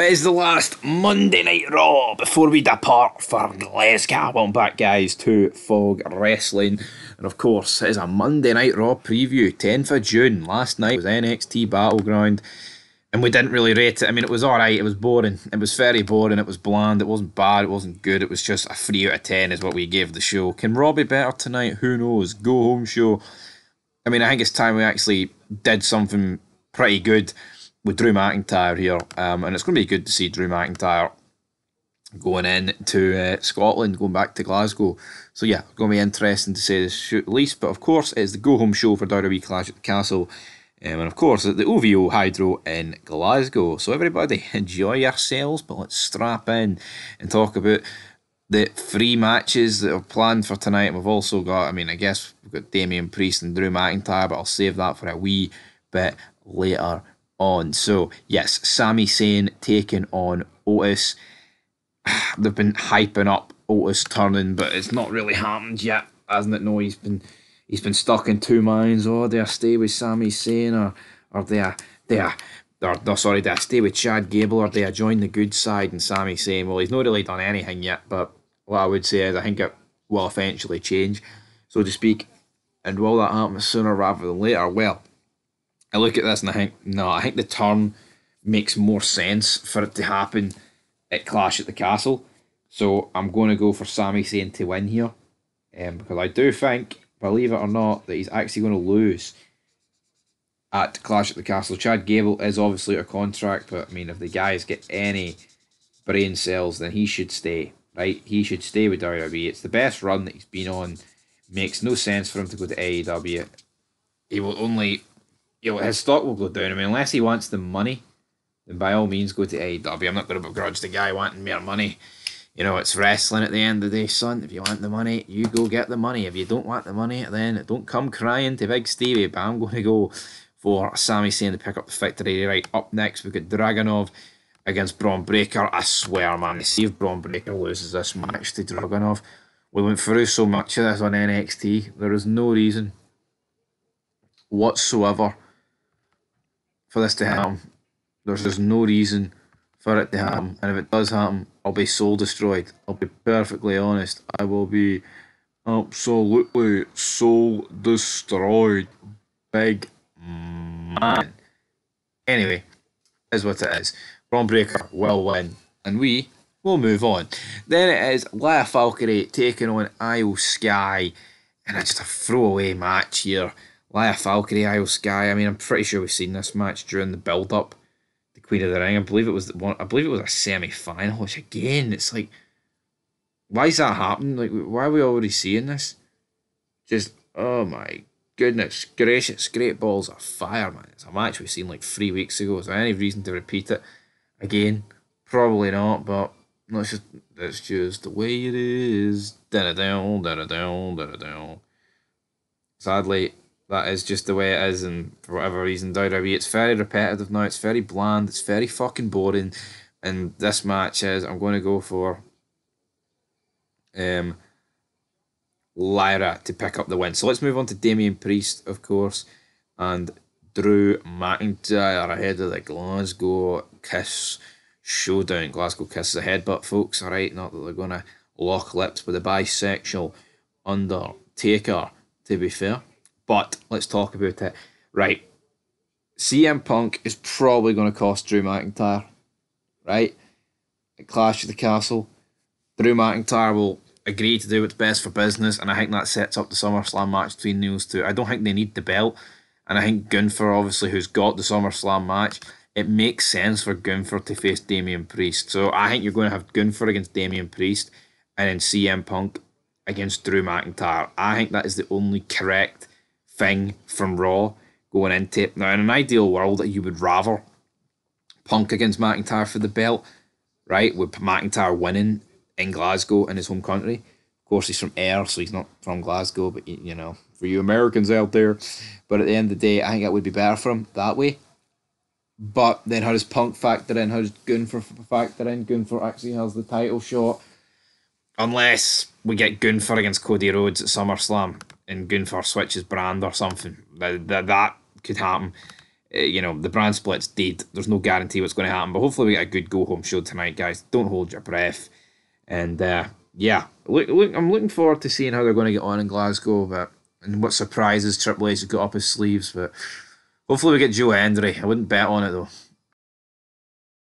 It is the last Monday Night Raw before we depart for Glasgow. Welcome back, guys, to Fog Wrestling. And of course, it is a Monday Night Raw preview, 10th of June. Last night was NXT Battleground, and we didn't really rate it. I mean, it was alright, it was boring. It was very boring, it was bland, it wasn't bad, it wasn't good. It was just a 3 out of 10 is what we gave the show. Can Raw be better tonight? Who knows? Go home show. I mean, I think it's time we actually did something pretty good with Drew McIntyre here, and it's going to be good to see Drew McIntyre going in to Scotland, going back to Glasgow. So yeah, going to be interesting to say this at least. But of course, it's the go home show for WWE Clash at the Castle, and of course the OVO Hydro in Glasgow. So everybody, enjoy yourselves. But let's strap in and talk about the 3 matches that are planned for tonight. And we've also got, I mean, I guess we've got Damian Priest and Drew McIntyre, but I'll save that for a wee bit later on. So yes, Sami Zayn taking on Otis. They've been hyping up Otis turning, but it's not really happened yet, hasn't it? No, he's been stuck in 2 minds. Oh, do I stay with Sami Zayn or do I stay with Chad Gable, or do I join the good side? And Sami Zayn, well, he's not really done anything yet, but what I would say is I think it will eventually change, so to speak. And will that happen sooner rather than later? Well, I look at this and I think, no, I think the turn makes more sense for it to happen at Clash at the Castle. So I'm going to go for Sami Zayn to win here. Because I do think, believe it or not, that he's actually going to lose at Clash at the Castle. Chad Gable is obviously out of contract, but I mean, if the guys get any brain cells, then he should stay, right? He should stay with WWE. It's the best run that he's been on. Makes no sense for him to go to AEW. He will only... his stock will go down. I mean, unless he wants the money, then by all means go to AEW. I'm not going to begrudge the guy wanting more money. You know, it's wrestling at the end of the day, son. If you want the money, you go get the money. If you don't want the money, then don't come crying to Big Stevie. But I'm going to go for Sami Zayn to pick up the victory. Right, up next, we've got Dragunov against Braun Breaker. I swear, man, to see if Braun Breaker loses this match to Dragunov. We went through so much of this on NXT. There is no reason whatsoever for this to happen. There's just no reason for it to happen. And if it does happen, I'll be soul destroyed. I'll be perfectly honest. I will be absolutely soul destroyed. Big man. Anyway, is what it is. Braun Breaker will win. And we will move on. Then it is Laya Valkyrie taking on Io Sky. And it's just a throwaway match here. Laya Valkyrie, Io Sky. I mean, I'm pretty sure we've seen this match during the build-up to Queen of the Ring. I believe it was a semi-final. Which again, it's like, why is that happening? Like, why are we already seeing this? Just, oh my goodness gracious, great balls of fire, man! It's a match we've seen like 3 weeks ago. Is there any reason to repeat it again? Probably not. But that's just the way it is. Da-da-down, da-da-down, da-da-down. Sadly, that is just the way it is, and for whatever reason, WWE, it's very repetitive now, it's very bland, it's very fucking boring, and this match is, I'm going to go for Lyra to pick up the win. So let's move on to Damian Priest, of course, and Drew McIntyre ahead of the Glasgow Kiss showdown. Glasgow Kiss is a headbutt, folks, alright, not that they're going to lock lips with a bisexual Undertaker, to be fair. But let's talk about it. Right. CM Punk is probably going to cost Drew McIntyre. Right? At Clash of the Castle. Drew McIntyre will agree to do what's best for business, and I think that sets up the SummerSlam match between those two. I don't think they need the belt. And I think Gunther, obviously, who's got the SummerSlam match, it makes sense for Gunther to face Damian Priest. So I think you're going to have Gunther against Damian Priest, and then CM Punk against Drew McIntyre. I think that is the only correct thing from Raw going into it. Now, in an ideal world, you would rather Punk against McIntyre for the belt, right? With McIntyre winning in Glasgow, in his home country. Of course, he's from Ayr, so he's not from Glasgow, but you know, for you Americans out there. But at the end of the day, I think that would be better for him that way. But then how does Punk factor in? How does Gunther factor in? Gunther actually has the title shot. Unless we get Gunther against Cody Rhodes at SummerSlam and Gunther switches brand or something. That could happen. The brand split's dead. There's no guarantee what's going to happen, but hopefully we get a good go home show tonight, guys. Don't hold your breath. And yeah, I'm looking forward to seeing how they're going to get on in Glasgow, and what surprises Triple H has got up his sleeves. But hopefully we get Joe Hendry. I wouldn't bet on it though.